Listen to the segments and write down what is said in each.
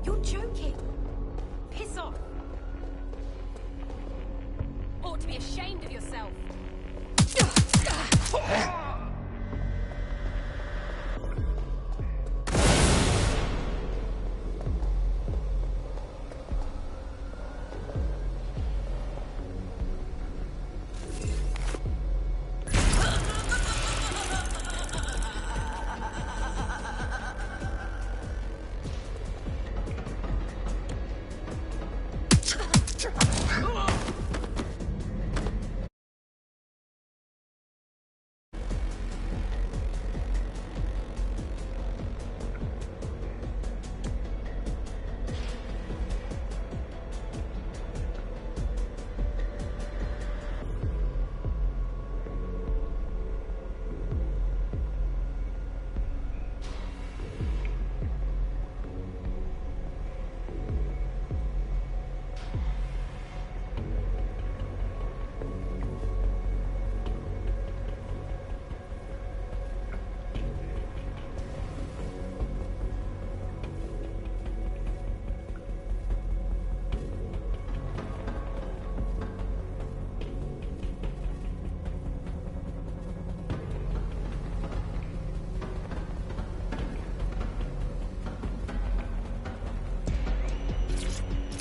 You're joking. Piss off. Ought to be ashamed of yourself.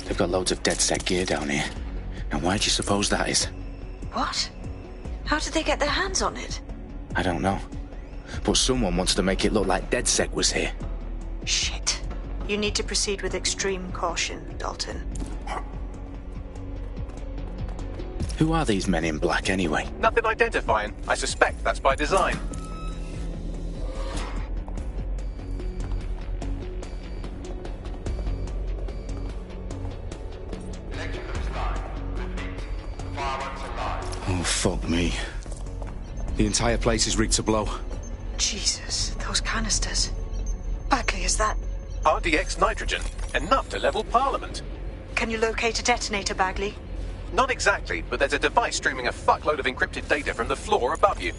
They've got loads of DedSec gear down here. And why do you suppose that is? What? How did they get their hands on it? I don't know. But someone wants to make it look like DedSec was here. Shit. You need to proceed with extreme caution, Dalton. Who are these men in black anyway? Nothing identifying. I suspect that's by design. Oh, fuck me. The entire place is rigged to blow. Jesus, those canisters. Bagley, is that... RDX nitrogen. Enough to level Parliament. Can you locate a detonator, Bagley? Not exactly, but there's a device streaming a fuckload of encrypted data from the floor above you.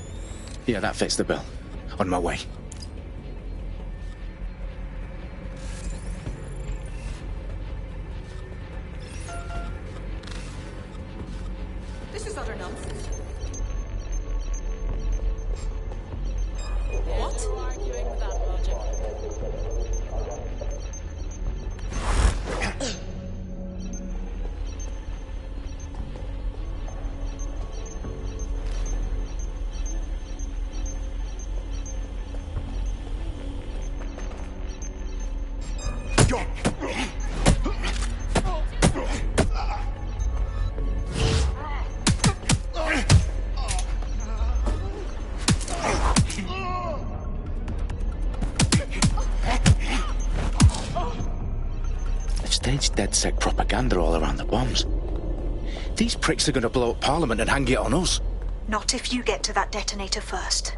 Yeah, that fits the bill. On my way. This is utter nonsense. What? Arguing with that logic. Staged DedSec propaganda all around the bombs. These pricks are going to blow up Parliament and hang it on us. Not if you get to that detonator first.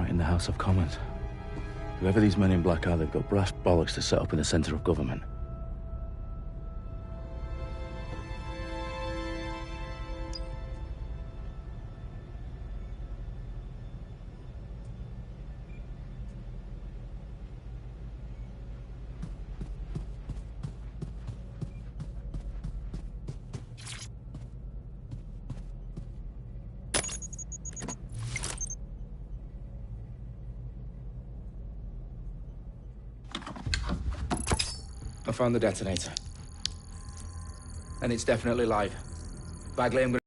In the House of Commons. Whoever these men in black are, they've got brass bollocks to set up in the centre of government. I found the detonator. And it's definitely live. Bagley, I'm gonna...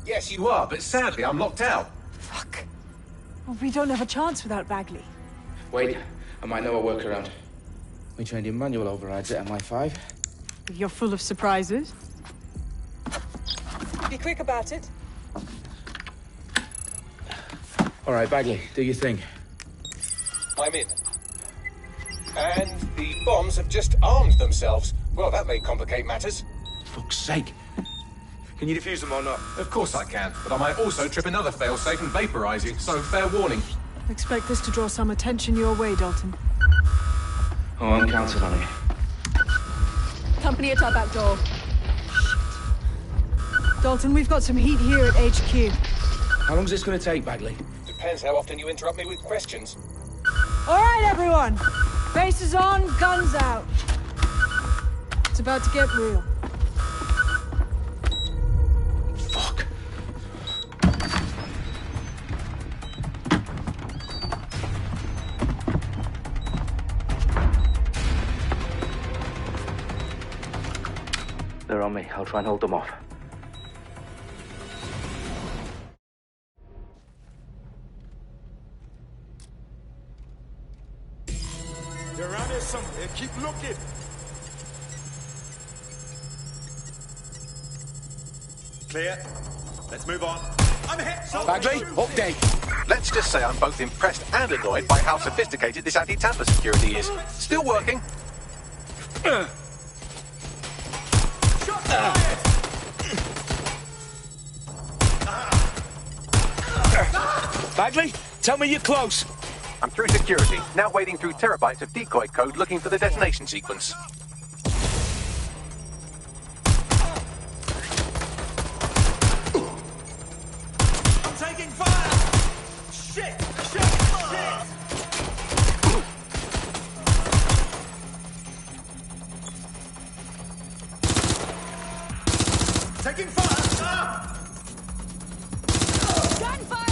Yes, you are, but sadly I'm locked out. Fuck. Well, we don't have a chance without Bagley. Wait, I might know a workaround. We trained in manual overrides at MI5. You're full of surprises. Be quick about it. All right, Bagley, do your thing. I'm in. And the bombs have just armed themselves. Well, that may complicate matters. Fuck's sake. Can you defuse them or not? Of course I can, but I might also trip another failsafe and vaporize you, so fair warning. Expect this to draw some attention your way, Dalton. Oh, I'm counting on it. Company at our back door. Dalton, we've got some heat here at HQ. How long's this gonna take, Bagley? Depends how often you interrupt me with questions. All right, everyone. Faces on, guns out. It's about to get real. Fuck. They're on me. I'll try and hold them off. They're around here somewhere. Keep looking. Clear. Let's move on. I'm hit. Bagley, update. Let's just say I'm both impressed and annoyed by how sophisticated this anti-tamper security is. Still working. Bagley, tell me you're close. I'm through security, now wading through terabytes of decoy code looking for the detonation sequence. I'm taking fire. Shit. Taking fire. Gunfire!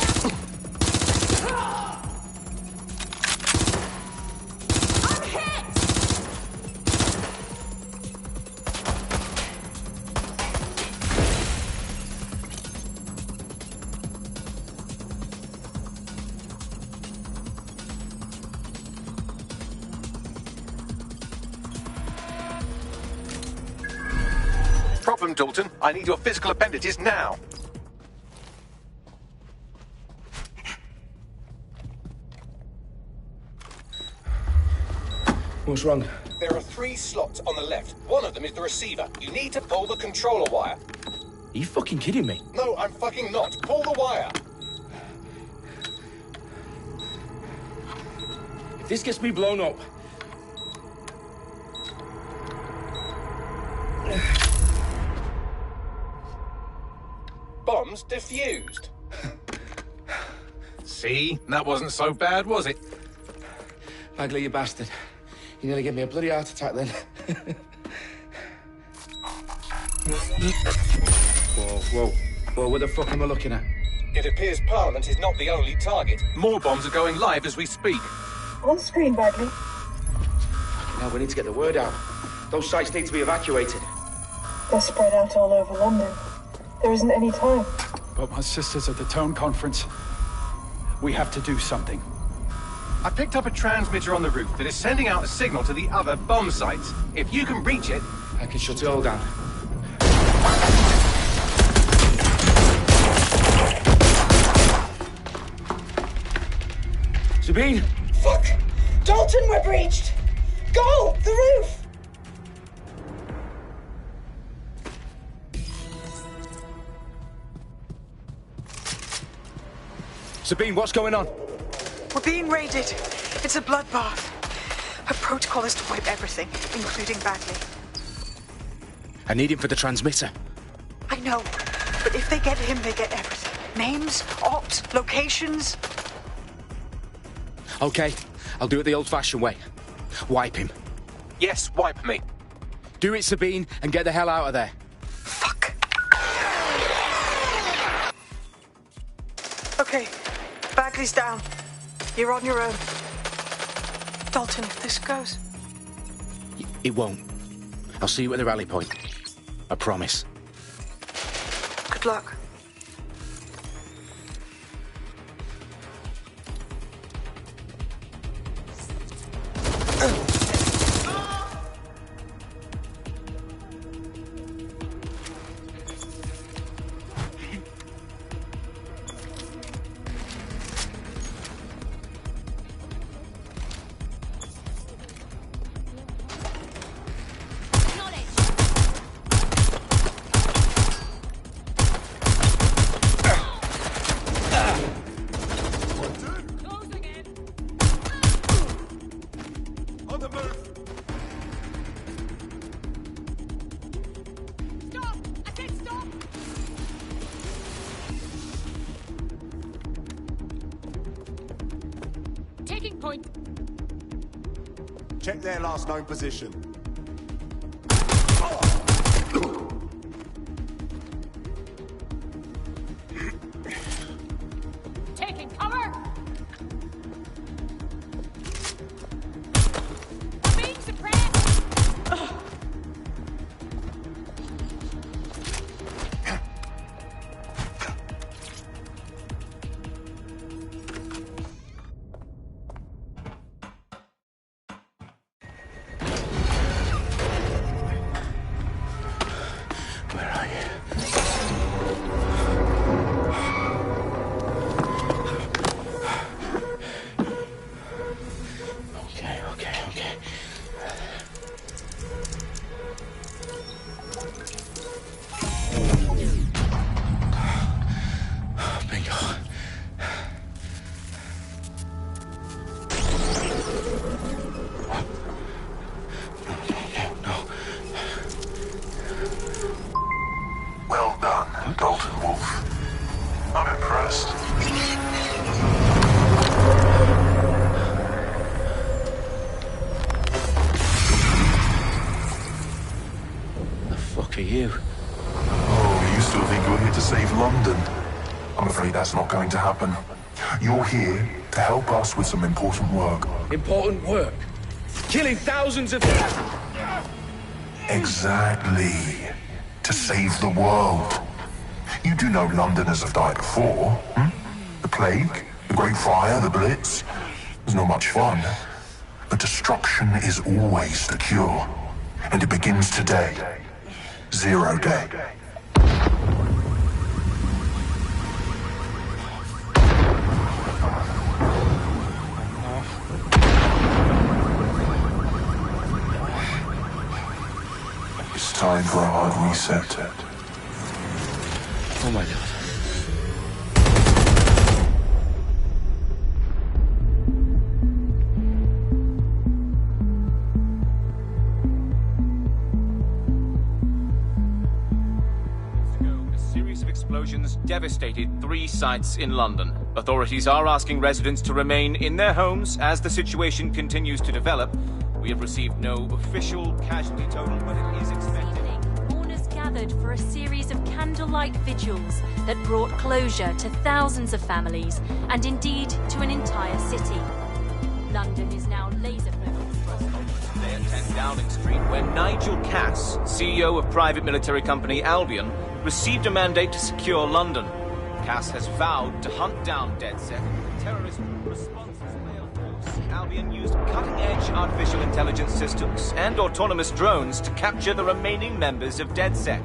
I'm hit! Problem, Dalton. I need your physical appendages now. What's wrong? There are 3 slots on the left. One of them is the receiver. You need to pull the controller wire. Are you fucking kidding me? No, I'm fucking not. Pull the wire. If this gets me blown up... Bombs defused. See? That wasn't so bad, was it? Bagley, you bastard. You nearly gave me a bloody heart attack then. Whoa. What the fuck am I looking at? It appears Parliament is not the only target. More bombs are going live as we speak. On screen, Bagley. Now we need to get the word out. Those sites need to be evacuated. They're spread out all over London. There isn't any time. But my sister's at the Tone Conference. We have to do something. I picked up a transmitter on the roof that is sending out a signal to the other bomb sites. If you can reach it... I can shut it all down. Sabine! Fuck! Dalton, we're breached! Go! The roof! Sabine, what's going on? We're being raided. It's a bloodbath. Her protocol is to wipe everything, including Bagley. I need him for the transmitter. I know, but if they get him, they get everything. Names, opt, locations. Okay, I'll do it the old-fashioned way. Wipe him. Yes, wipe me. Do it, Sabine, and get the hell out of there. Fuck. Okay, Bagley's down. You're on your own. Dalton, if this goes... It won't. I'll see you at the rally point. I promise. Good luck. Taking point. Check their last known position. Taking cover. Being suppressed. Where are you? Okay. Bingo. No. Well done, Dalton Wolf. I'm impressed. The fuck are you? Oh, you still think you're here to save London? I'm afraid that's not going to happen. You're here to help us with some important work. Important work? Killing thousands of... Exactly. To save the world. You do know Londoners have died before, hmm? The Plague, the Great Fire, the Blitz. It's not much fun. But destruction is always the cure. And it begins today. Zero Day. It's time for a hard reset. Oh my god. A series of explosions devastated 3 sites in London. Authorities are asking residents to remain in their homes as the situation continues to develop. We have received no official casualty total, but it is expected. Mourners gathered for a series of candlelight vigils that brought closure to thousands of families and indeed to an entire city. London is now laser-focused. Today at 10 Downing Street, where Nigel Cass, CEO of private military company Albion, received a mandate to secure London. Cass has vowed to hunt down DedSec, terrorist responses. Albion used cutting-edge artificial intelligence systems and autonomous drones to capture the remaining members of DedSec.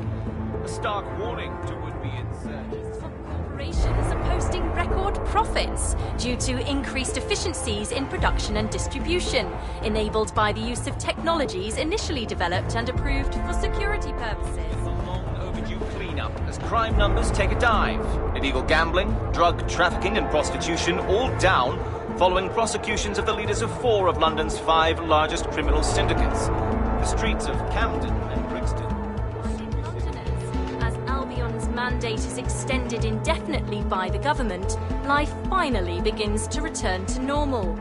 A stark warning to would-be insurgents. Corporations are posting record profits due to increased efficiencies in production and distribution, enabled by the use of technologies initially developed and approved for security purposes. A long overdue cleanup as crime numbers take a dive. Illegal gambling, drug trafficking and prostitution all down following prosecutions of the leaders of 4 of London's 5 largest criminal syndicates. The streets of Camden and Brixton. Londoners, as Albion's mandate is extended indefinitely by the government, life finally begins to return to normal.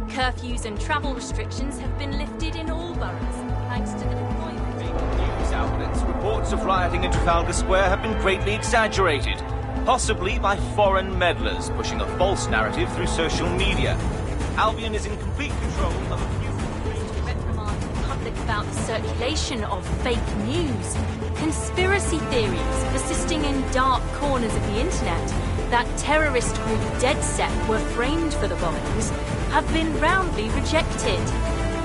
Curfews and travel restrictions have been lifted in all boroughs, thanks to the deployment. News outlets, reports of rioting in Trafalgar Square have been greatly exaggerated, possibly by foreign meddlers pushing a false narrative through social media. Albion is in complete control of a few reprimand the public about the circulation of fake news. Conspiracy theories persisting in dark corners of the internet that terrorist group DedSec were framed for the bombings have been roundly rejected.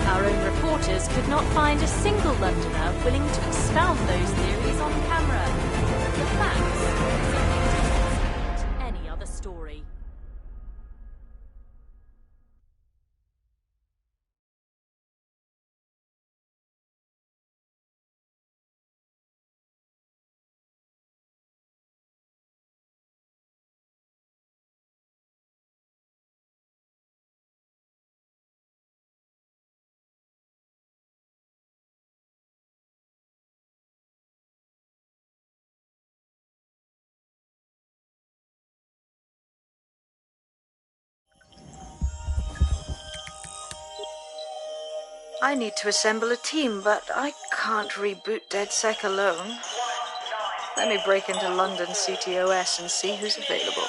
Our own reporters could not find a single Londoner willing to expound those theories on camera. The facts I need to assemble a team, but I can't reboot DedSec alone. Let me break into London CTOS and see who's available.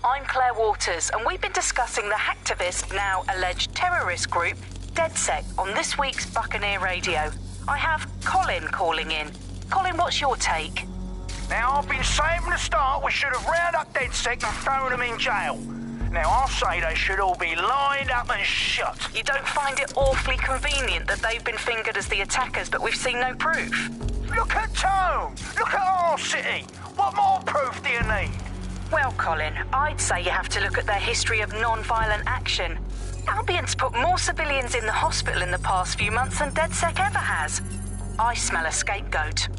I'm Claire Waters, and we've been discussing the hacktivist, now alleged terrorist group, DedSec, on this week's Buccaneer Radio. I have Colin calling in. Colin, what's your take? Now, I've been saying from the start we should have rounded up DedSec and thrown them in jail. Now, I'll say they should all be lined up and shot. You don't find it awfully convenient that they've been fingered as the attackers, but we've seen no proof? Look at Tone! Look at our city! What more proof do you need? Well, Colin, I'd say you have to look at their history of non-violent action. Albion's put more civilians in the hospital in the past few months than DedSec ever has. I smell a scapegoat.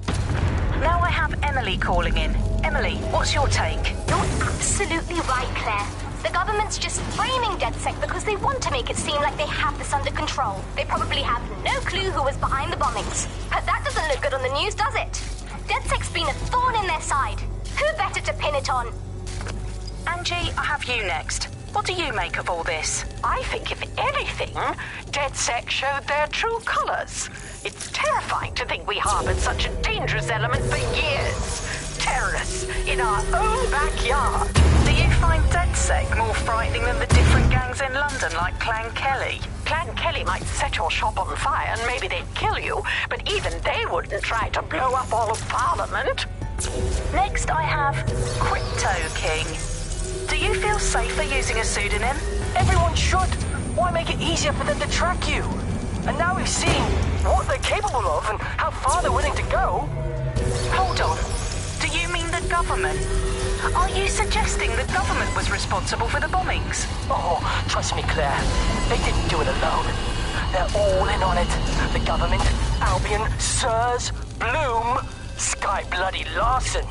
Now I have Emily calling in. Emily, what's your take? You're absolutely right, Claire. The government's just framing DedSec because they want to make it seem like they have this under control. They probably have no clue who was behind the bombings. But that doesn't look good on the news, does it? DedSec's been a thorn in their side. Who better to pin it on? Angie, I have you next. What do you make of all this? I think, if anything, DedSec showed their true colours. It's terrifying to think we harboured such a dangerous element for years. Terrorists in our own backyard. Do you find DedSec more frightening than the different gangs in London, like Clan Kelly? Clan Kelly might set your shop on fire and maybe they'd kill you, but even they wouldn't try to blow up all of Parliament. Next, I have Crypto King. Do you feel safer using a pseudonym? Everyone should. Why make it easier for them to track you? And now we've seen what they're capable of and how far they're willing to go. Hold on. Do you mean the government? Are you suggesting the government was responsible for the bombings? Oh, trust me, Claire. They didn't do it alone. They're all in on it. The government, Albion, Sirs, Bloom, Sky Bloody Larson,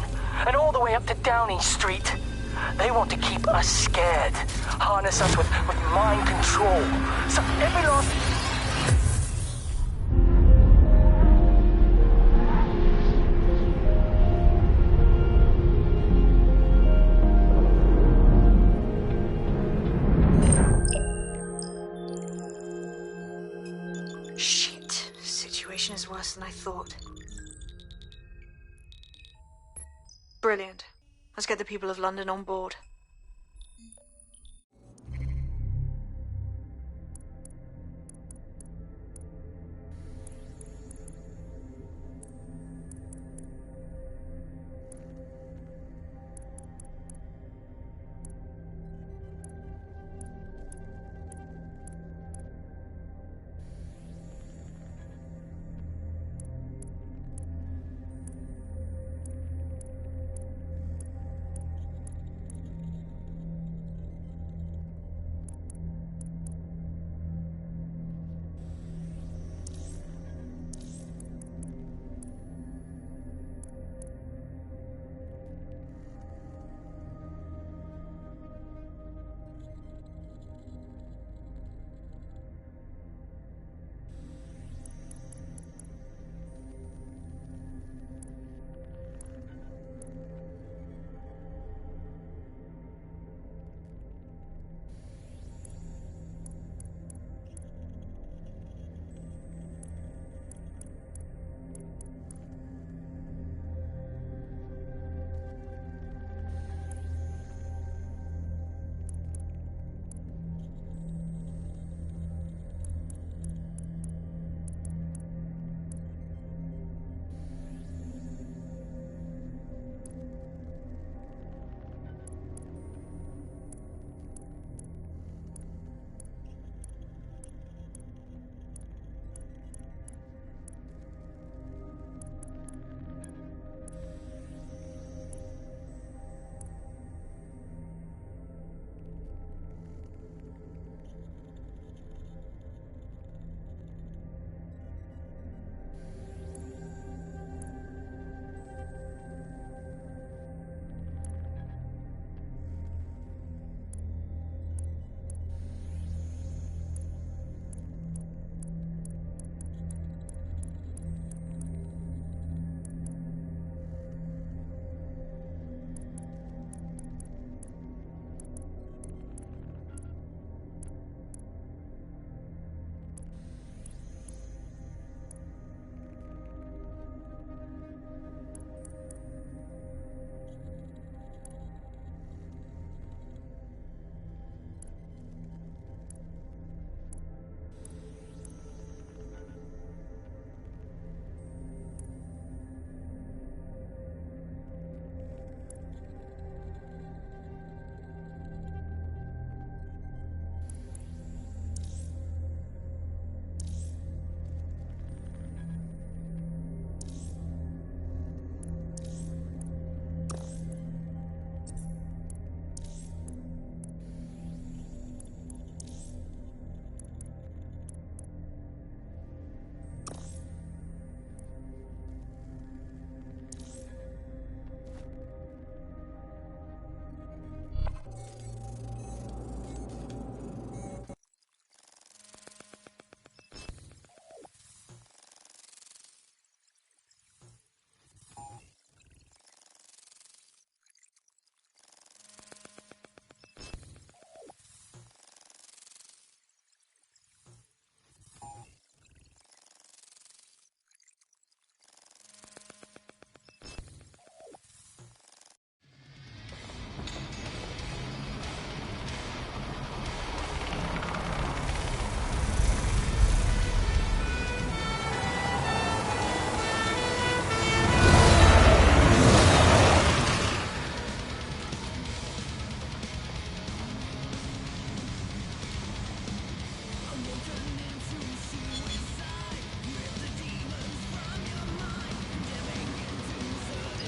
and all the way up to Downing Street. They want to keep us scared, harness us with mind control. So every last... Shit. Situation is worse than I thought. Brilliant. Let's get the people of London on board.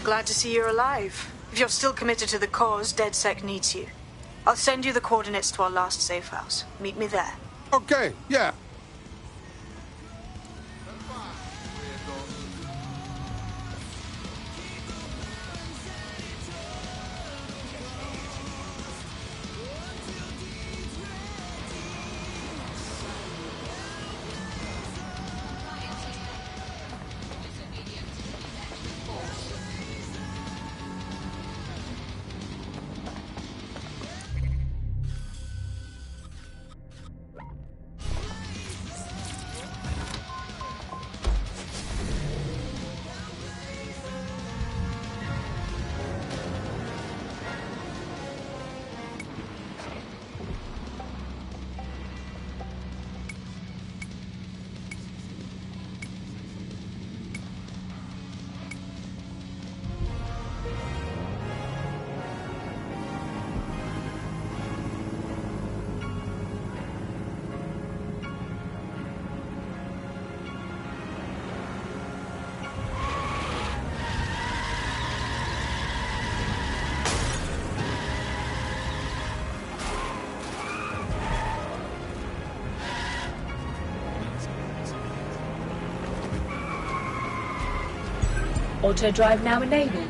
Glad to see you're alive. If you're still committed to the cause, DedSec needs you. I'll send you the coordinates to our last safe house. Meet me there. Okay, yeah. Auto drive now enabled.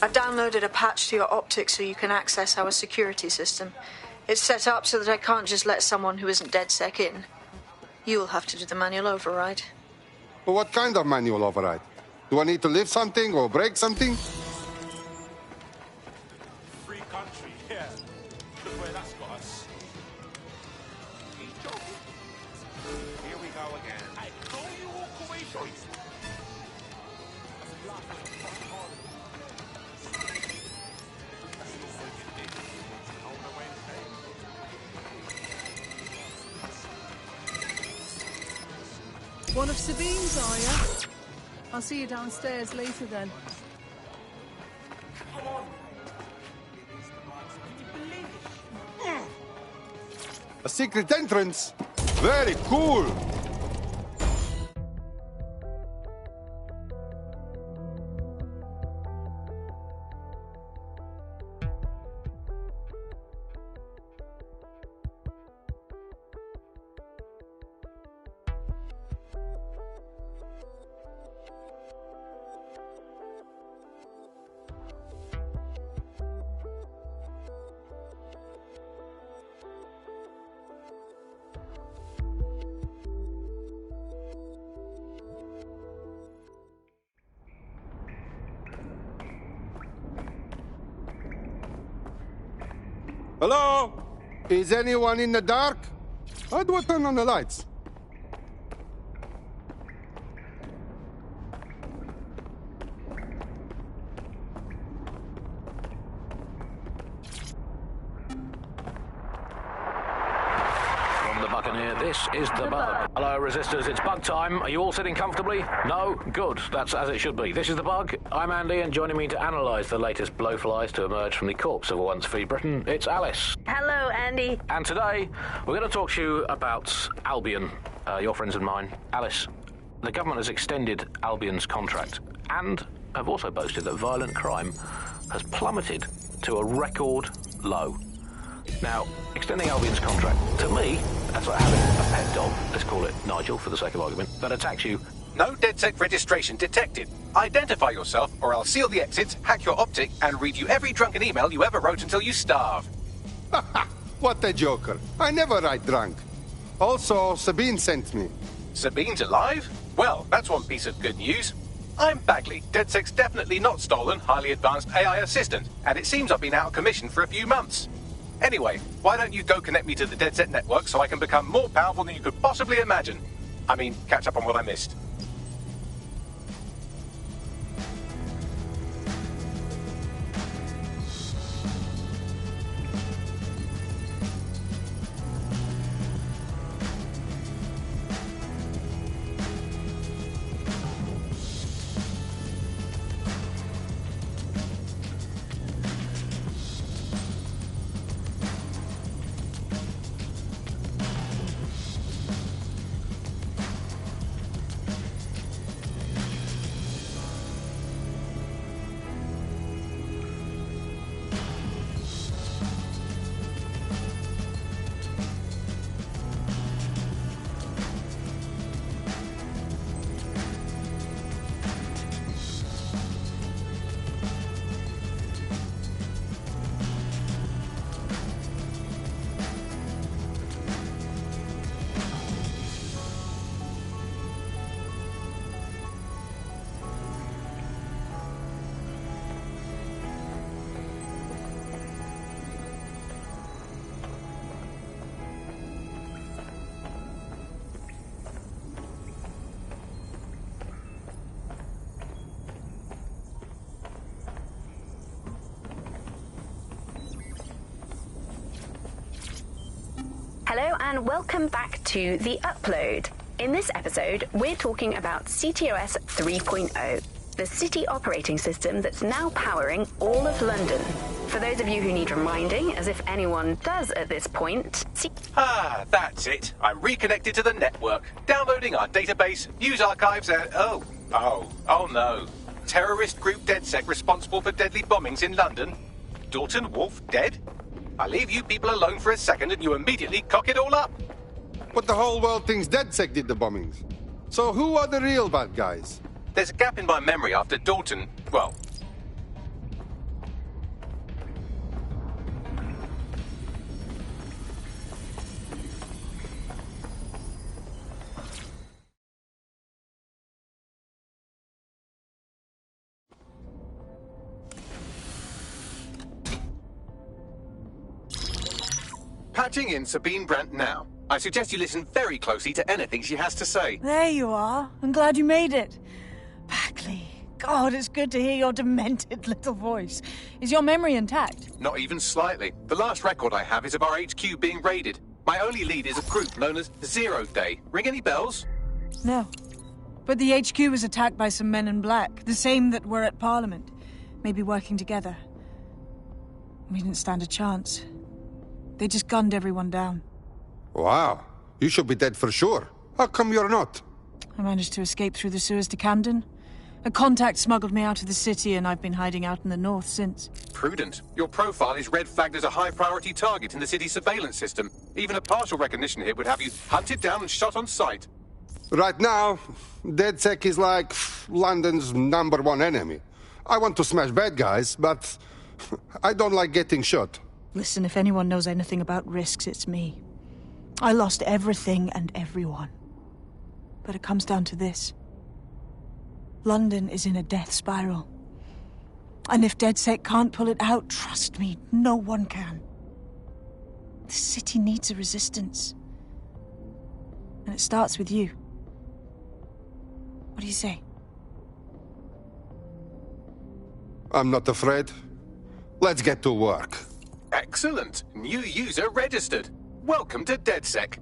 I've downloaded a patch to your optics so you can access our security system. It's set up so that I can't just let someone who isn't DedSec in. You'll have to do the manual override. Well, what kind of manual override? Do I need to lift something or break something? Free country, yeah. Look where that's got us. He's joking. Here we go again. Hey, don't you walk away from it. One of Sabine's, are you? I'll see you downstairs later then. A secret entrance? Very cool! Hello? Is anyone in the dark? How do I turn on the lights? From the Buccaneer, this is the Bug. Hello, Resistors, it's Bug time. Are you all sitting comfortably? No? Good. That's as it should be. This is the Bug. I'm Andy, and joining me to analyse the latest blowflies to emerge from the corpse of a once free Britain, it's Alice. Hello, Andy. And today, we're going to talk to you about Albion, your friends and mine. Alice, the government has extended Albion's contract and have also boasted that violent crime has plummeted to a record low. Now, extending Albion's contract, to me, that's like having a pet dog, let's call it Nigel for the sake of argument, that attacks you. No DedSec registration detected. Identify yourself, or I'll seal the exits, hack your optic, and read you every drunken email you ever wrote until you starve. What a joker. I never write drunk. Also, Sabine sent me. Sabine's alive? Well, that's one piece of good news. I'm Bagley, DedSec's definitely not stolen, highly advanced AI assistant, and it seems I've been out of commission for a few months. Anyway, why don't you go connect me to the DedSec network so I can become more powerful than you could possibly imagine? I mean, catch up on what I missed. Hello and welcome back to The Upload. In this episode, we're talking about CTOS 3.0, the city operating system that's now powering all of London. For those of you who need reminding, as if anyone does at this point... That's it. I'm reconnected to the network, downloading our database, news archives, and... Oh no. Terrorist group DedSec responsible for deadly bombings in London? Dalton Wolf dead? I leave you people alone for a second and you immediately cock it all up. But the whole world thinks DedSec did the bombings. So who are the real bad guys? There's a gap in my memory after Dalton, well... Patching in Sabine Brandt now. I suggest you listen very closely to anything she has to say. There you are. I'm glad you made it. Bagley. God, it's good to hear your demented little voice. Is your memory intact? Not even slightly. The last record I have is of our HQ being raided. My only lead is a group known as Zero Day. Ring any bells? No. But the HQ was attacked by some men in black, the same that were at Parliament. Maybe working together. We didn't stand a chance. They just gunned everyone down. Wow. You should be dead for sure. How come you're not? I managed to escape through the sewers to Camden. A contact smuggled me out of the city, and I've been hiding out in the north since. Prudent. Your profile is red flagged as a high-priority target in the city's surveillance system. Even a partial recognition hit would have you hunted down and shot on sight. Right now, DedSec is like London's #1 enemy. I want to smash bad guys, but I don't like getting shot. Listen, if anyone knows anything about risks, it's me. I lost everything and everyone. But it comes down to this. London is in a death spiral. And if DedSec can't pull it out, trust me, no one can. The city needs a resistance. And it starts with you. What do you say? I'm not afraid. Let's get to work. Excellent. New user registered. Welcome to DedSec.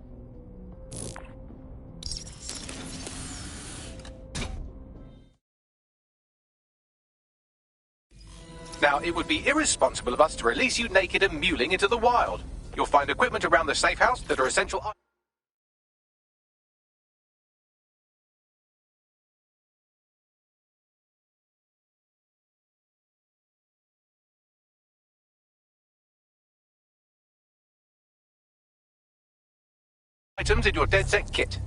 Now, it would be irresponsible of us to release you naked and mewling into the wild. You'll find equipment around the safe house that are essential... items in your DedSec kit.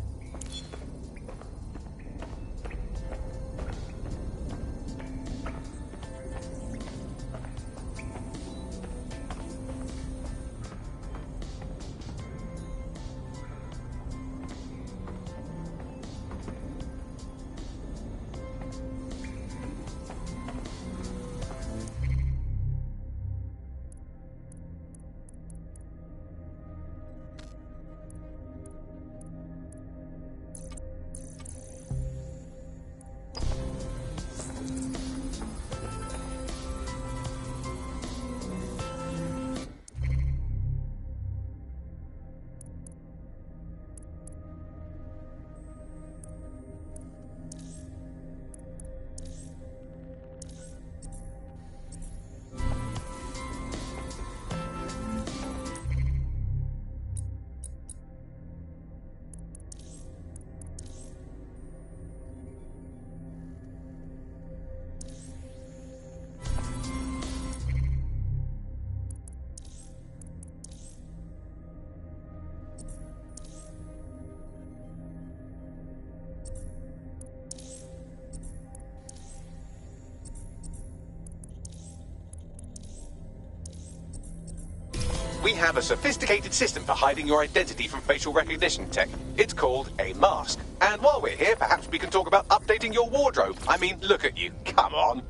We have a sophisticated system for hiding your identity from facial recognition tech. It's called a mask. And while we're here, perhaps we can talk about updating your wardrobe. I mean, look at you. Come on.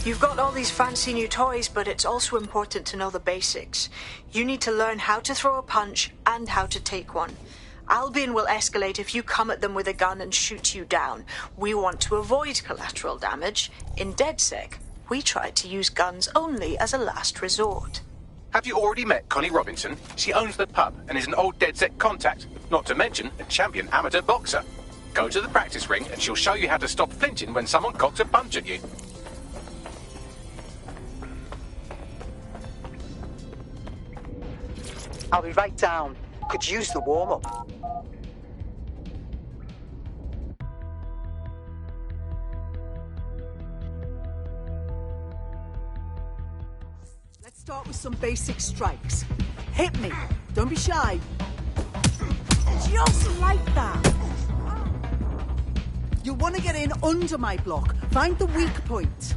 You've got all these fancy new toys, but it's also important to know the basics. You need to learn how to throw a punch and how to take one. Albion will escalate if you come at them with a gun and shoot you down. We want to avoid collateral damage. In DedSec, we try to use guns only as a last resort. Have you already met Connie Robinson? She owns the pub and is an old DedSec contact, not to mention a champion amateur boxer. Go to the practice ring and she'll show you how to stop flinching when someone cocks a punch at you. I'll be right down. Could use the warm-up. Let's start with some basic strikes. Hit me. Don't be shy. Just like that. You'll want to get in under my block. Find the weak point.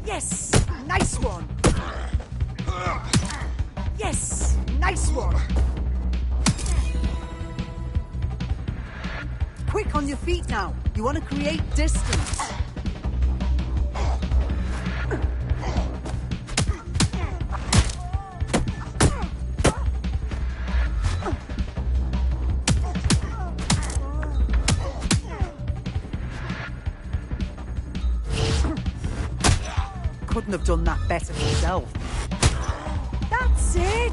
Yes! Nice one! Yes! Nice one! Quick on your feet now. You want to create distance. Couldn't have done that better myself. That's it!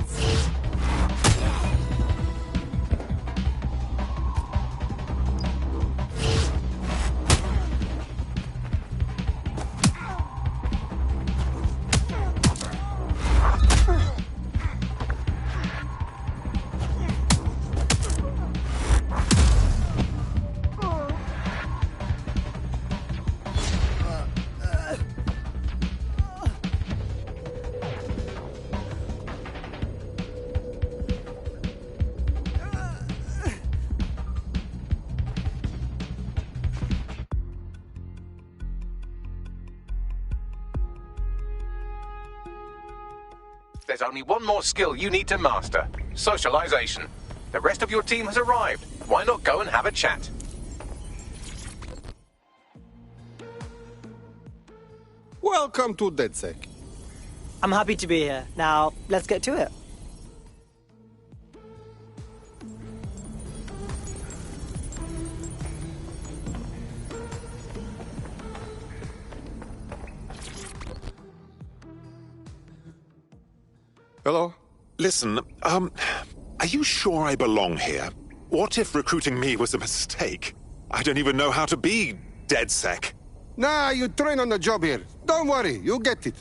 There's only one more skill you need to master. Socialization. The rest of your team has arrived. Why not go and have a chat? Welcome to DedSec. I'm happy to be here. Now, let's get to it. Hello? Listen, are you sure I belong here? What if recruiting me was a mistake? I don't even know how to be DedSec. Nah, you train on the job here. Don't worry, you'll get it.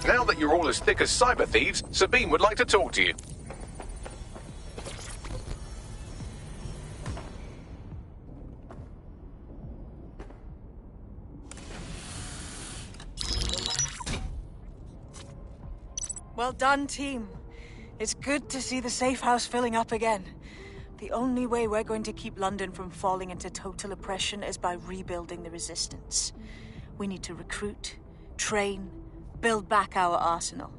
Now that you're all as thick as cyber thieves, Sabine would like to talk to you. Well done, team. It's good to see the safe house filling up again. The only way we're going to keep London from falling into total oppression is by rebuilding the resistance. We need to recruit, train, build back our arsenal.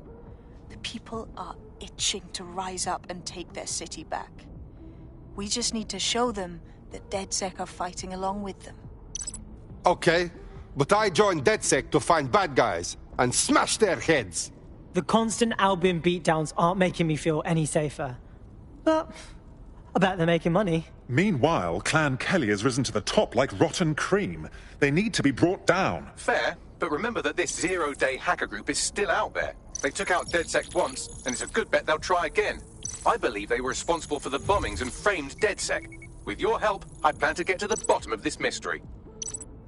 The people are itching to rise up and take their city back. We just need to show them that DedSec are fighting along with them. Okay, but I joined DedSec to find bad guys and smash their heads. The constant Albion beatdowns aren't making me feel any safer. But I bet they're making money. Meanwhile, Clan Kelly has risen to the top like rotten cream. They need to be brought down. Fair, but remember that this zero-day hacker group is still out there. They took out DedSec once, and it's a good bet they'll try again. I believe they were responsible for the bombings and framed DedSec. With your help, I plan to get to the bottom of this mystery.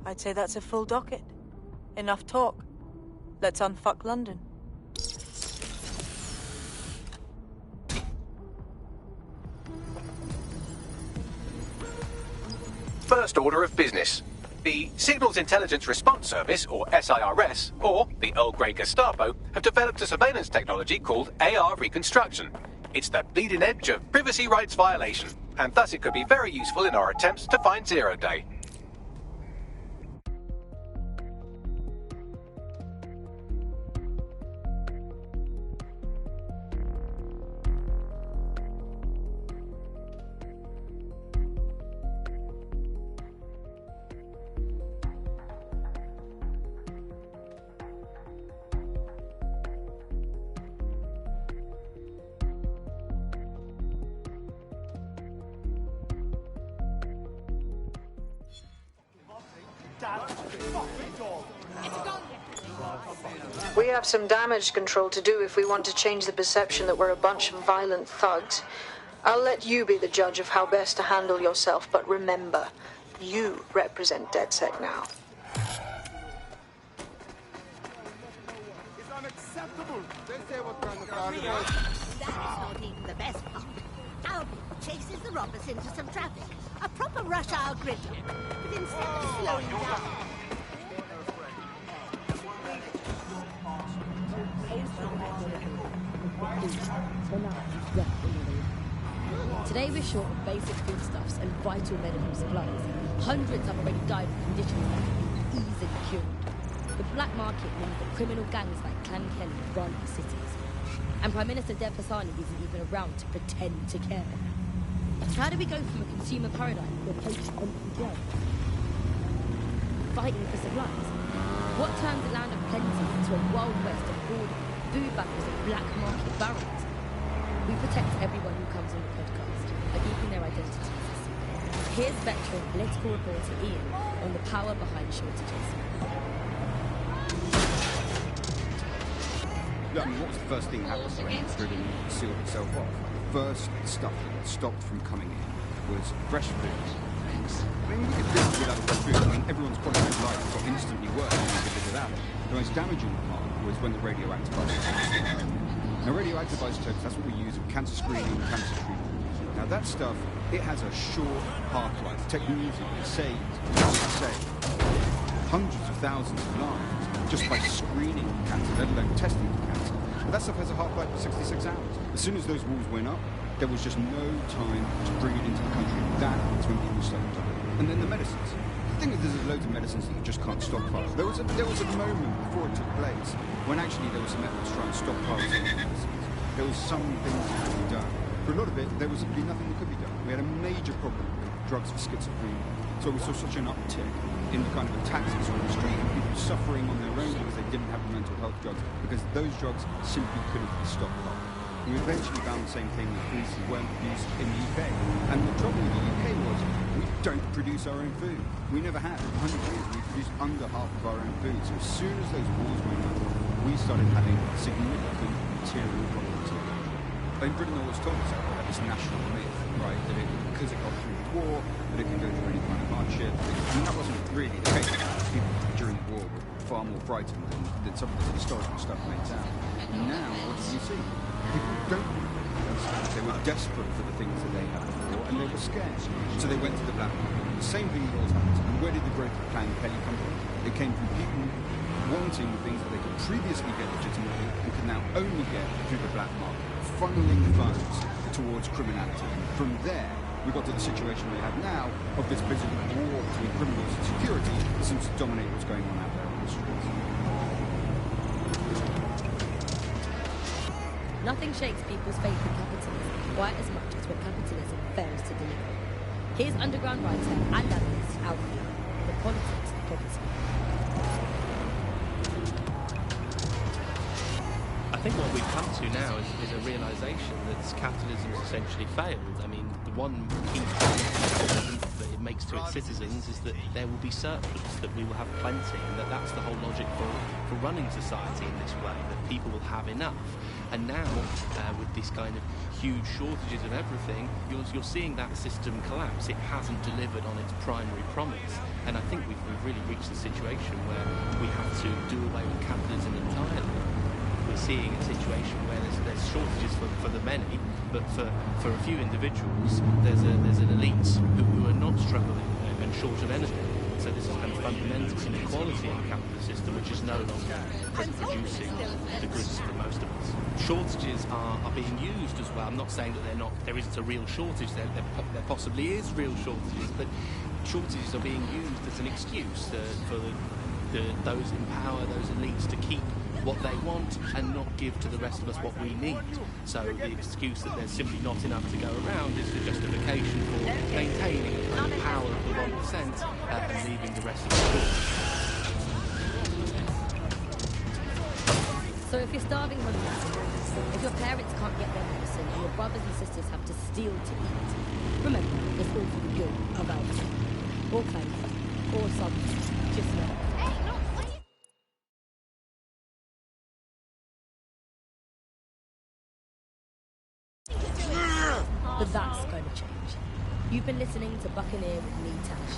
I'd say that's a full docket. Enough talk. Let's unfuck London. First order of business. The Signals Intelligence Response Service, or SIRS, or the Earl Grey Gestapo, have developed a surveillance technology called AR Reconstruction. It's the bleeding edge of privacy rights violation, and thus it could be very useful in our attempts to find Zero Day. We have some damage control to do if we want to change the perception that we're a bunch of violent thugs. I'll let you be the judge of how best to handle yourself, but remember, you represent DedSec now. It's unacceptable. They say what kind of That's not even the best part. Albion chases the robbers into some traffic. A proper rush hour grid. But instead of slowing down... Today we're short of basic foodstuffs and vital medical supplies. Hundreds have already died of conditions that can be easily cured. The black market means that criminal gangs like Clan Kelly run our cities. And Prime Minister Dev Hassani isn't even around to pretend to care. So how do we go from a consumer paradigm to a place of empty jails? Fighting for supplies? What turns a land of plenty into a wild west of border, food battles and black market barons? We protect everyone who comes on the podcast by keeping their identities. Here's veteran political reporter Ian on the power behind shortages. Look, I mean, what was the first thing that happened when Britain sealed itself off? The first stuff that stopped from coming in was fresh food. I mean, we could live without fresh food. I mean, everyone's quality of life got instantly worse than we could live without it. The most damaging part was when the radioactive isotopes. Now, radioactive isotopes, that's what we use in cancer screening and cancer treatment. Now, that stuff, it has a short half-life. Technology saved hundreds of thousands of lives just by screening cancer, let alone testing for cancer. But that stuff has a half-life of 66 hours. As soon as those walls went up, there was just no time to bring it into the country. That's when people started to. And then the medicines. The thing is, there's loads of medicines that you just can't stockpile. There was a moment before it took place when actually there was some effort to try and stockpile some medicines. There was some things that could be done. For a lot of it, there was simply nothing that could be done. We had a major problem with drugs for schizophrenia. So we saw such an uptick in the kind of attacks we saw on the street and people suffering on their own because they didn't have the mental health drugs, because those drugs simply couldn't be stockpiled. We eventually found the same thing with police who weren't used in the UK. And the trouble with the UK was we don't produce our own food. We never have. For 100 years, we produced under half of our own food. So as soon as those wars went up, we started having significant material problems. In Britain, they always told us that, about this national myth, right? That because it got through the war, that it can go through any kind of hardship. I mean, that wasn't really the case. People during the war were far more frightened than some of the historical stuff makes out. Now, what do you see? People don't really believe. They were desperate for the things that they had before, and they were scared. So they went to the black market. The same thing always happens. And where did the growth of Clan Kelly come from? It came from people wanting things that they could previously get legitimately and can now only get through the black market, funneling funds towards criminality. And from there, we got to the situation we have now of this visible war between criminals and security that seems to dominate what's going on out there on the streets. Nothing shakes people's faith in capitalism quite as much as what capitalism fails to deliver. Here's underground writer and analyst Alfie, The Politics of Poverty. I think what we've come to now is a realisation that capitalism has essentially failed. I mean, the one key capitalism that it makes to its citizens is that there will be surplus, that we will have plenty, and that's the whole logic for running society in this way, that people will have enough. And now, with this kind of huge shortages of everything, you're seeing that system collapse. It hasn't delivered on its primary promise. And I think we've really reached a situation where we have to do away with capitalism entirely. We're seeing a situation where there's shortages for the many, but for a few individuals, there's an elite who are not struggling and short of anything. So this is kind of fundamental inequality in the capitalist system, which is no longer producing the goods for most of us. Shortages are being used as well. I'm not saying that there isn't a real shortage. There possibly is real shortages, but shortages are being used as an excuse for those in power, those elites, to keep what they want and not give to the rest of us what we need. So the excuse that there's simply not enough to go around is the justification for maintaining the kind of power of the 1% and leaving the rest of us poor. So if you're starving homeless, if your parents can't get their medicine and your brothers and sisters have to steal to eat, remember, it's all for the good of Albion. Or Clancy, or something, just know. But that's going to change. You've been listening to Buccaneer with me, Tash.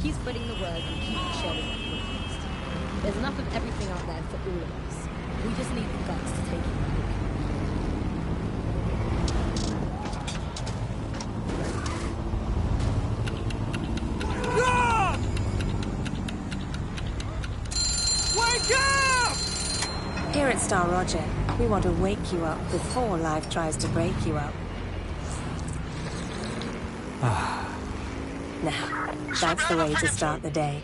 Keep spreading the word and keep sharing that podcast. There's enough of everything out there for all of us. We just need the guts to take it back. Wake up! Here at Star Roger, we want to wake you up before life tries to break you up. Now, that's the way to start the day.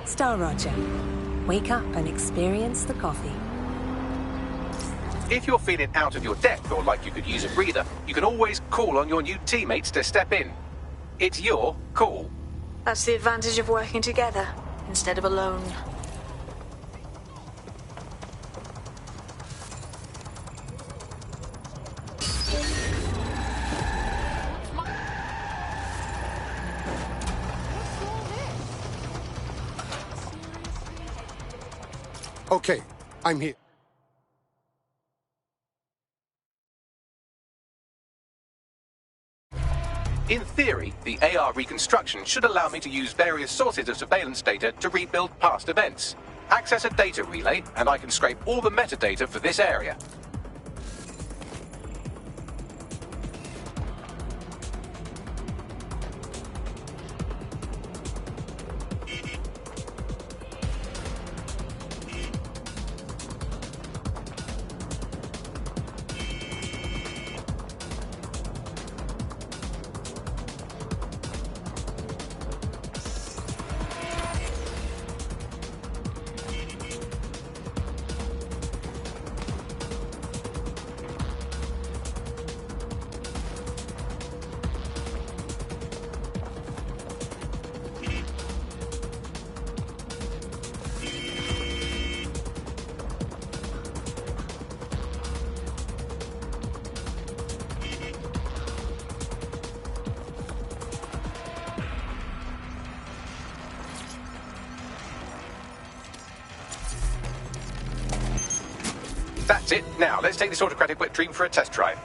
Star Roger. Wake up and experience the coffee. If you're feeling out of your depth or like you could use a breather, you can always call on your new teammates to step in. It's your call. That's the advantage of working together instead of alone. Okay, I'm here. In theory, the AR reconstruction should allow me to use various sources of surveillance data to rebuild past events. Access a data relay, and I can scrape all the metadata for this area. That's it. Now, let's take this autocratic wet dream for a test drive.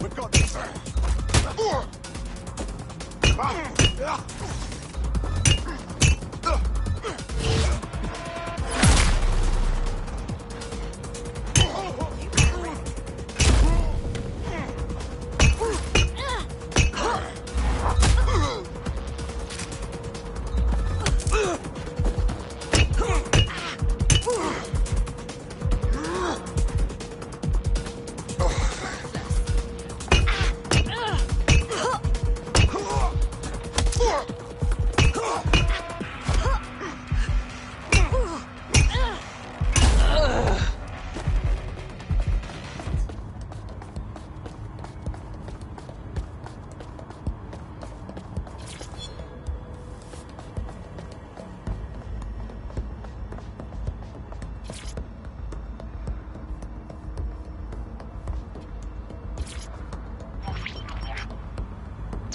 We've got this.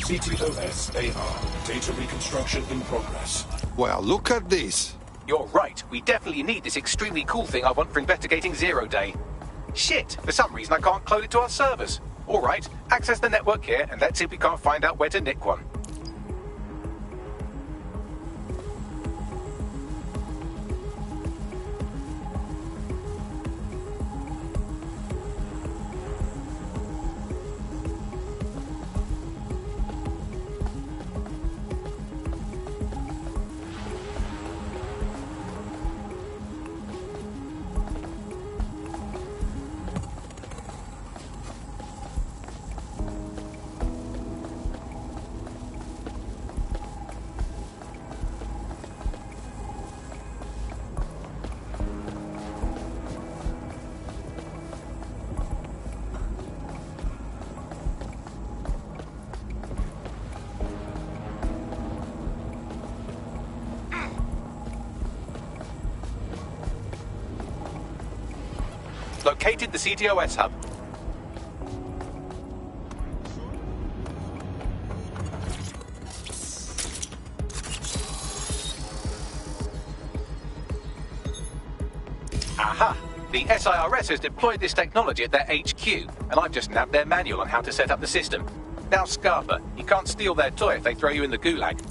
CTOS-AR. Data reconstruction in progress. Well, look at this. You're right. We definitely need this extremely cool thing I want for investigating Zero Day. Shit, for some reason I can't clone it to our servers. All right, access the network here and let's see if we can't find out where to nick one. Located the CTOS hub. Aha! The SIRS has deployed this technology at their HQ, and I've just nabbed their manual on how to set up the system. Now, Scarper, you can't steal their toy if they throw you in the gulag.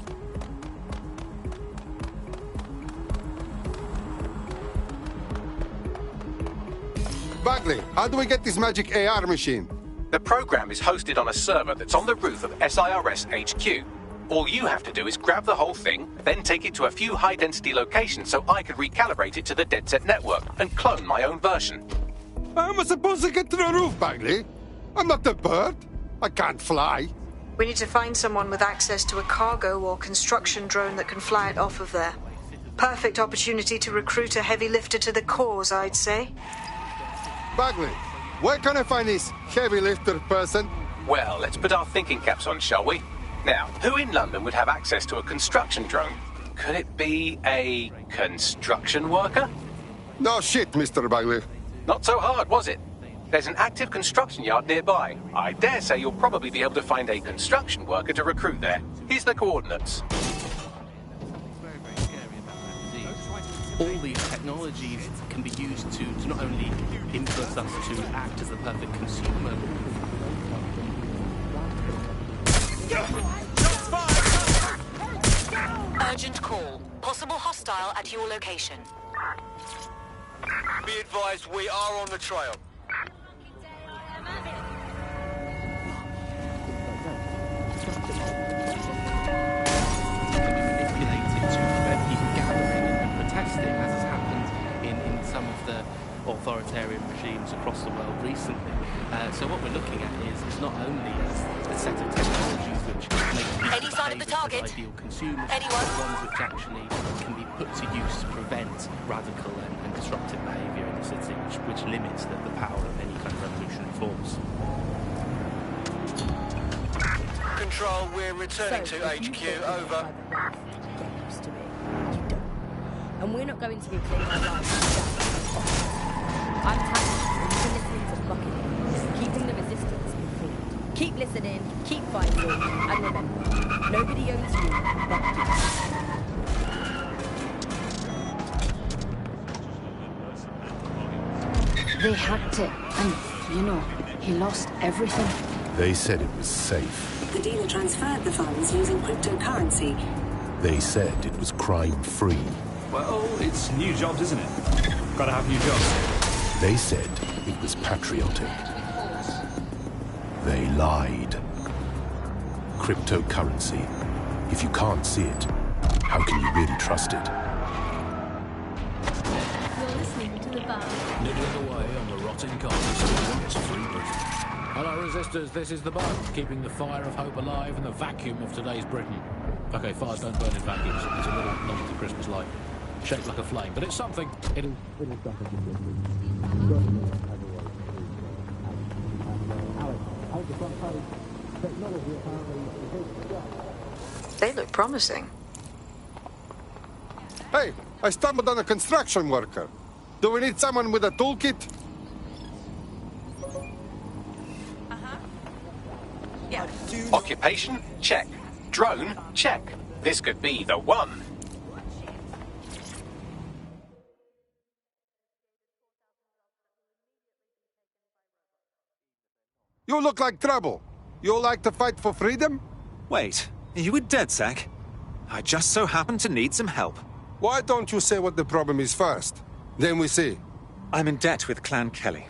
Bagley, how do we get this magic AR machine? The program is hosted on a server that's on the roof of SIRS HQ. All you have to do is grab the whole thing, then take it to a few high-density locations so I can recalibrate it to the DedSec network and clone my own version. How am I supposed to get to the roof, Bagley? I'm not a bird. I can't fly. We need to find someone with access to a cargo or construction drone that can fly it off of there. Perfect opportunity to recruit a heavy lifter to the cause, I'd say. Bagley, where can I find this heavy lifter person? Well, let's put our thinking caps on, shall we? Now, who in London would have access to a construction drone? Could it be a construction worker? No shit, Mr. Bagley. Not so hard, was it? There's an active construction yard nearby. I dare say you'll probably be able to find a construction worker to recruit there. Here's the coordinates. All these technologies can be used to not only influence us to act as the perfect consumer. Urgent call. Possible hostile at your location. Be advised, we are on the trail. authoritarian regimes across the world recently. So what we're looking at is not only a set of technologies which make people Any sign of the target? as ideal consumers, Anyone? but ones which actually can be put to use to prevent radical and disruptive behaviour in the city, which limits the power of any kind of revolutionary force. Control, we're returning to HQ. Over. And we're not going to reclaim our lives. I'm tasked with listening to Buckingham, keeping the resistance informed. Keep listening, keep fighting, and remember, nobody owns you but you. They hacked it, and, he lost everything. They said it was safe. The dealer transferred the funds using cryptocurrency. They said it was crime-free. Well, it's new jobs, isn't it? Gotta have new jobs. They said it was patriotic. They lied. Cryptocurrency. If you can't see it, how can you really trust it? You're listening to the bar. Nibbling away on the rotting carcass of once free Britain. Hello, resistors, this is the Bug, keeping the fire of hope alive in the vacuum of today's Britain. Okay, fires don't burn in vacuums. It's a little novelty Christmas light. Shaped like a flame, but it's something. It'll They look promising. Hey, I stumbled on a construction worker. Do we need someone with a toolkit? Yeah. Occupation? Check. Drone? Check. This could be the one. You look like trouble. You like to fight for freedom? Wait, are you a DedSec? I just so happen to need some help. Why don't you say what the problem is first? Then we see. I'm in debt with Clan Kelly.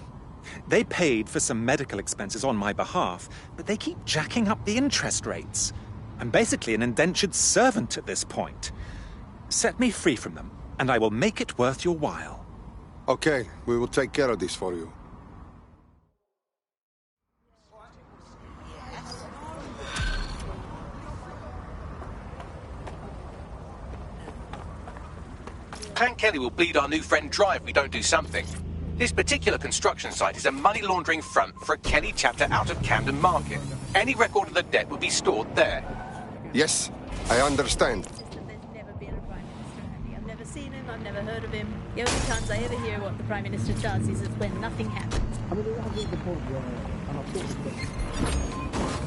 They paid for some medical expenses on my behalf, but they keep jacking up the interest rates. I'm basically an indentured servant at this point. Set me free from them, and I will make it worth your while. Okay, we will take care of this for you. Clan Kelly will bleed our new friend dry if we don't do something. This particular construction site is a money laundering front for a Kelly chapter out of Camden Market. Any record of the debt would be stored there. Yes, I understand. I've never seen him, I've never heard of him. The only times I ever hear what the Prime Minister does is when nothing happens.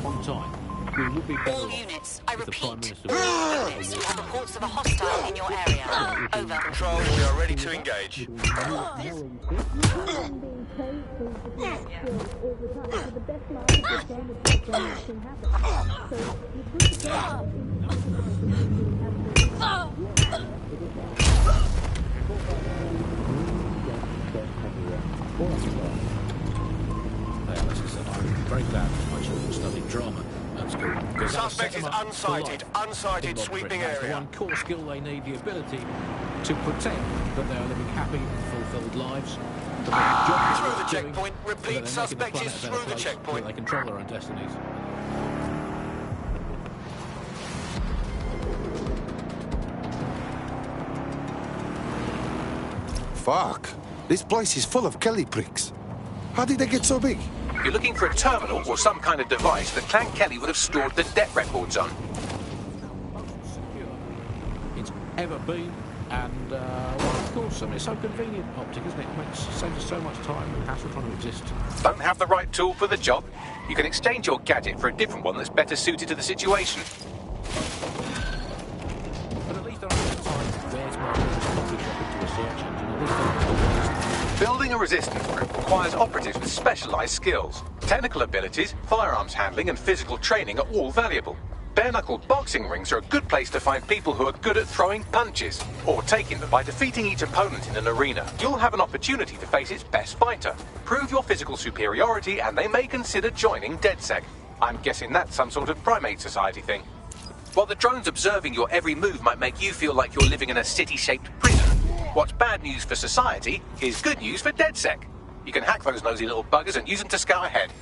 On time. We would be All units, I repeat. All units, you have reports of a hostile in your area. Over. Control, we are ready to engage. I'm very glad my children studied drama. That's good. Suspect is unsighted. Unsighted sweeping area. The one core skill they need, the ability to pretend that they are living happy and fulfilled lives. Through the checkpoint. Repeat, suspect is through the checkpoint. They control their own destinies. Fuck. This place is full of Kelly pricks. How did they get so big? You're looking for a terminal or some kind of device that Clan Kelly would have stored the debt records on. It's ever been, and well, of course, I mean, it's so convenient, Optic, isn't it? It saves us so much time and hassle trying to exist. Don't have the right tool for the job? You can exchange your gadget for a different one that's better suited to the situation. But at least I don't have time. There's my coffee shop into a search engine. At least I Building a resistance group requires operatives with specialised skills. Technical abilities, firearms handling and physical training are all valuable. Bare-knuckled boxing rings are a good place to find people who are good at throwing punches, or taking them by defeating each opponent in an arena. You'll have an opportunity to face its best fighter. Prove your physical superiority and they may consider joining DedSec. I'm guessing that's some sort of primate society thing. While the drones observing your every move might make you feel like you're living in a city-shaped prison, What's bad news for society is good news for DedSec. You can hack those nosy little buggers and use them to scout ahead.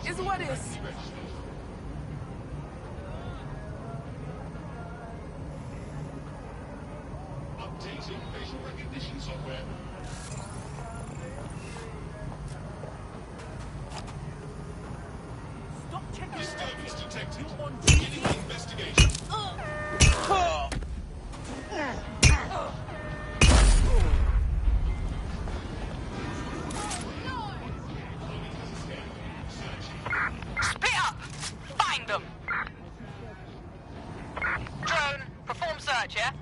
Is what is. Updating facial recognition software. Stop checking. Disturbance detected. Beginning the investigation. Split up! Find them! Drone, perform search, yeah?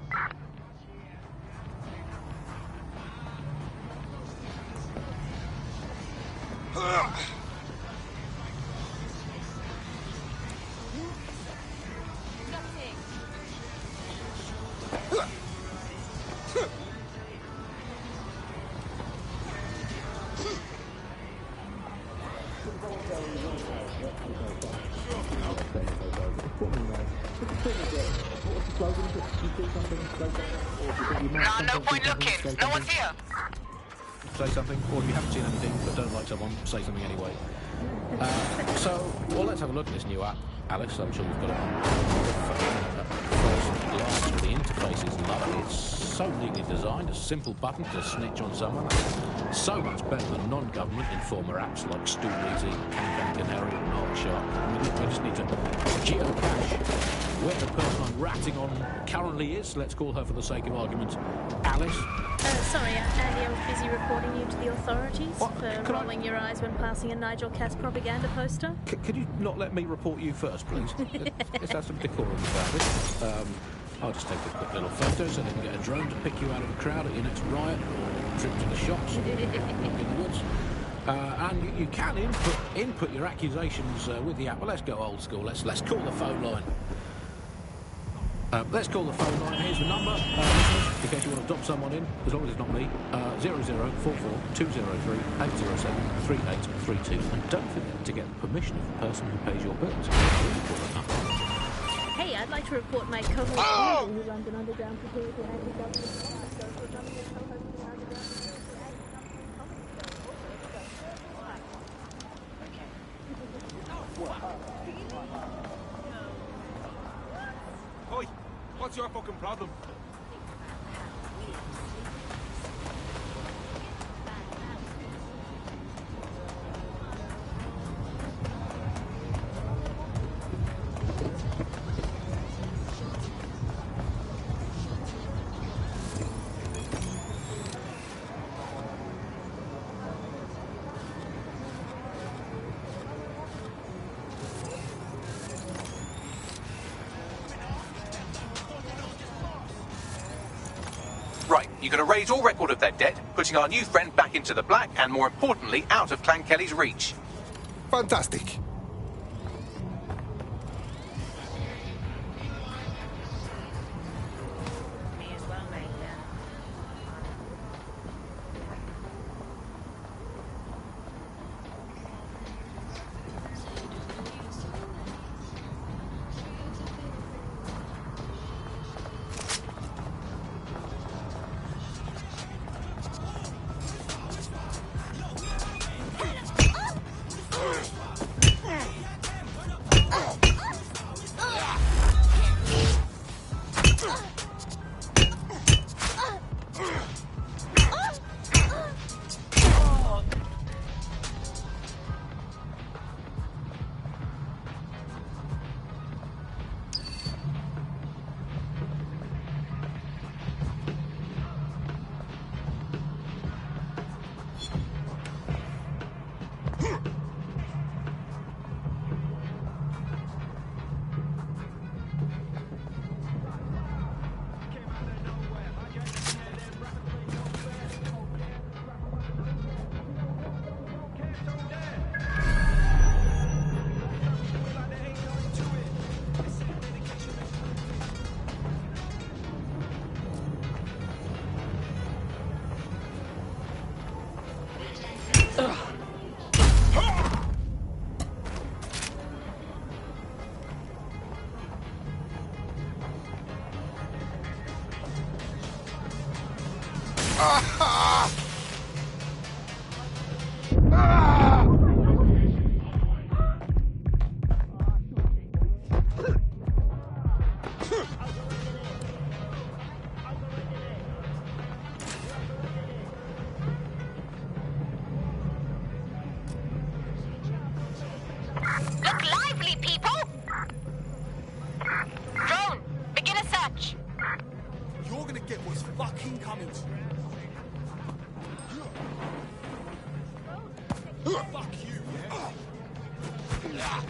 No point looking. No one's here. Say something, or if you haven't seen anything but don't like someone, say something anyway. Well, let's have a look at this new app. Alice, I'm sure you've got it on. First glance with the interface is lovely. It's so neatly designed, a simple button to snitch on someone. So much better than non-government informer apps like Stool Easy, Kangan Canary, and Narkshark. I mean, look, I just need to geocache where the person I'm ratting on currently is. Let's call her, for the sake of argument, Alice. Sorry, Andy, I was busy reporting you to the authorities for rolling your eyes when passing a Nigel Cass propaganda poster. Could you not let me report you first, please? Let's have some decorum about this. I'll just take a quick little photo so they can get a drone to pick you out of the crowd at your next riot or trip to the shops or in the woods. And you can input your accusations with the app. Well, let's go old school. Let's call the phone line. Let's call the phone line. Here's the number, listeners, in case you want to dob someone in, as long as it's not me. 0044 203 807 3832. And don't forget to get the permission of the person who pays your bills. Hey, I'd like to report my co-host who runs an underground security anti-government. Oi, what's your fucking problem? Right, you're going to raise all record of their debt, putting our new friend back into the black and, more importantly, out of Clan Kelly's reach. Fantastic. Look lively, people! Drone, begin a search. You're gonna get what's fucking coming to you. Fuck you, yeah?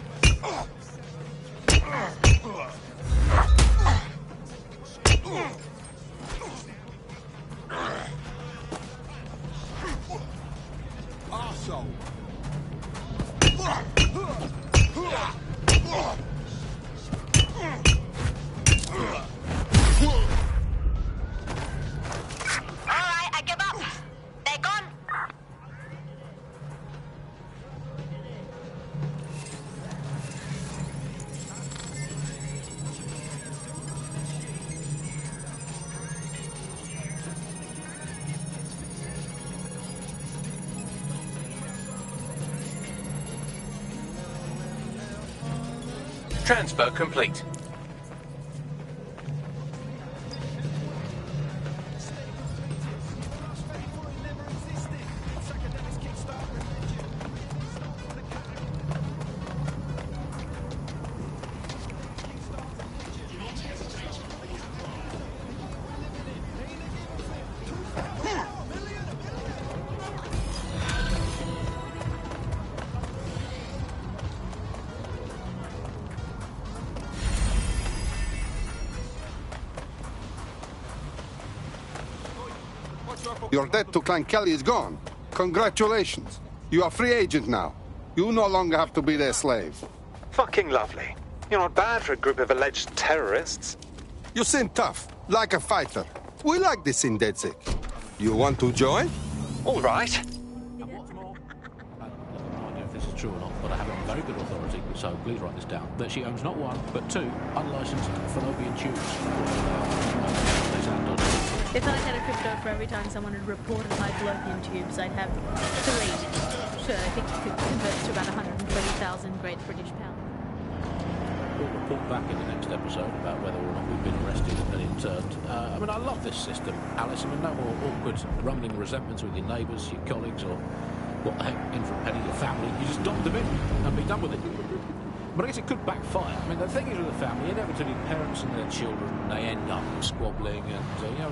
Arsehole. Alright, I give up. They're gone. Transfer complete. Your debt to Clan Kelly is gone. Congratulations. You are free agent now. You no longer have to be their slave. Fucking lovely. You're not bad for a group of alleged terrorists. You seem tough, like a fighter. We like this in DedSec. You want to join? All right. And what's more, I don't know if this is true or not, but I have it on very good authority, so please write this down, that she owns not one, but two unlicensed fallopian tubes. They sound dodgy. If I had a crypto for every time someone had reported my fallopian tubes, I'd have 3. Sure, I think you could convert to about 120,000 Great British pounds. We'll report back in the next episode about whether or not we've been arrested and interned. I mean, I love this system, Alice. I mean, no more awkward rumbling resentments with your neighbours, your colleagues, or what the heck, in for a penny, your family. You just dump them in and be done with it. But I guess it could backfire. I mean, the thing is with the family, inevitably parents and their children, they end up squabbling, and, you know,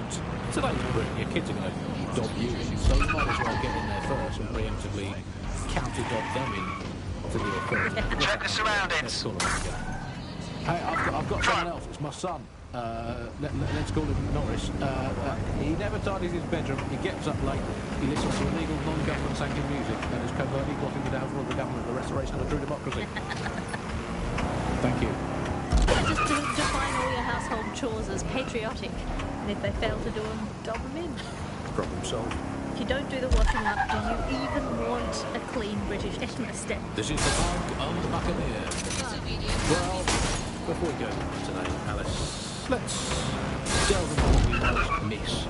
today's Britain, your kids are going to dob you in, so you might as well get in there first and preemptively counter-dob them in to the authority. Check the surroundings. Hey, I've got someone else. It's my son. Let's call him Norris. He never tidies his bedroom. He gets up late. He listens to illegal non-government sanctioned music and is covertly plotting the downfall of the government, the restoration of a true democracy. Thank you. Just define all your household chores as patriotic, and if they fail to do them, dob them in. Problem solved. If you don't do the washing up, do you even want a clean British Esther? This is the Bug of the Buccaneer. Well, before we go today, Alice, let's delve into what we most miss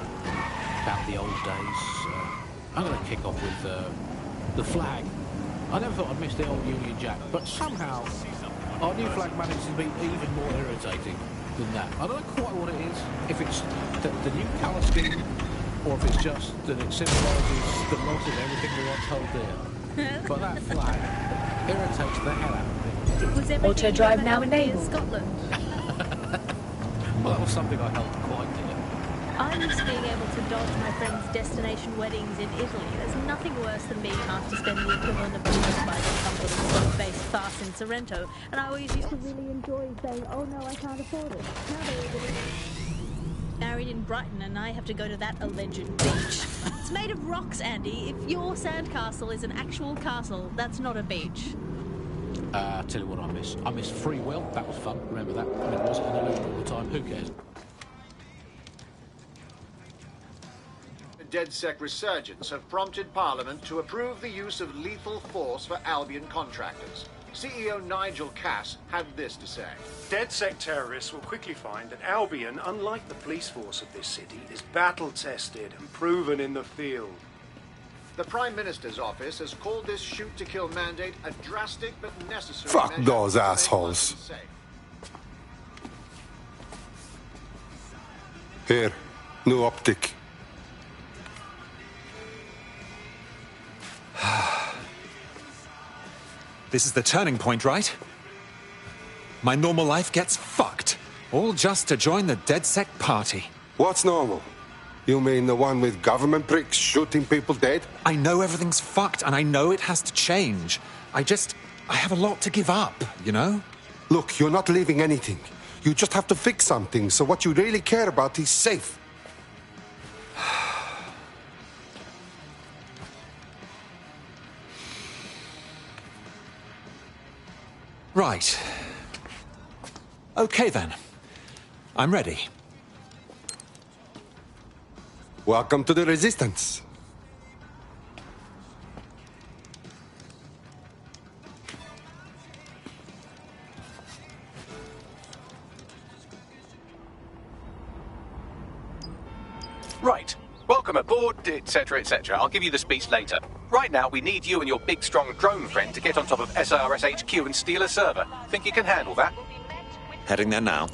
about the old days. I'm going to kick off with the flag. I never thought I'd miss the old Union Jack, but somehow our new flag manages to be even more irritating than that. I don't know quite what it is, if it's the new colour scheme, or if it's just that it symbolises the loss of everything we once held dear. But that flag irritates the hell out of me. Auto drive now enabled. Scotland. Well, that was something I held quite dear. I miss being able to dodge my friends' destination weddings in Italy. There's nothing worse than being asked to spend the equivalent of a month by some sort of slow-faced farce in Sorrento. And I always used to really enjoy saying, oh no, I can't afford it. Now they're married in Brighton and I have to go to that alleged beach. It's made of rocks, Andy. If your sandcastle is an actual castle, that's not a beach. I'll tell you what I miss. I miss free will. That was fun. Remember that? I mean, was it an illusion all the time? Who cares? recent DedSec resurgence have prompted Parliament to approve the use of lethal force for Albion contractors. CEO Nigel Cass had this to say. DedSec terrorists will quickly find that Albion, unlike the police force of this city, is battle-tested and proven in the field. The Prime Minister's office has called this shoot-to-kill mandate a drastic but necessary Fuck measure those to make assholes. London safe. Here, new optic. This is the turning point, right? My normal life gets fucked. All just to join the DedSec party. What's normal? You mean the one with government pricks shooting people dead? I know everything's fucked, and I know it has to change. I have a lot to give up, you know? Look, you're not leaving anything. You just have to fix something, so what you really care about is safe. Right. Okay, then. I'm ready. Welcome to the Resistance. Right. Welcome aboard, etc., etc. I'll give you the speech later. Right now, we need you and your big, strong drone friend to get on top of SRS HQ and steal a server. Think you can handle that? Heading there now.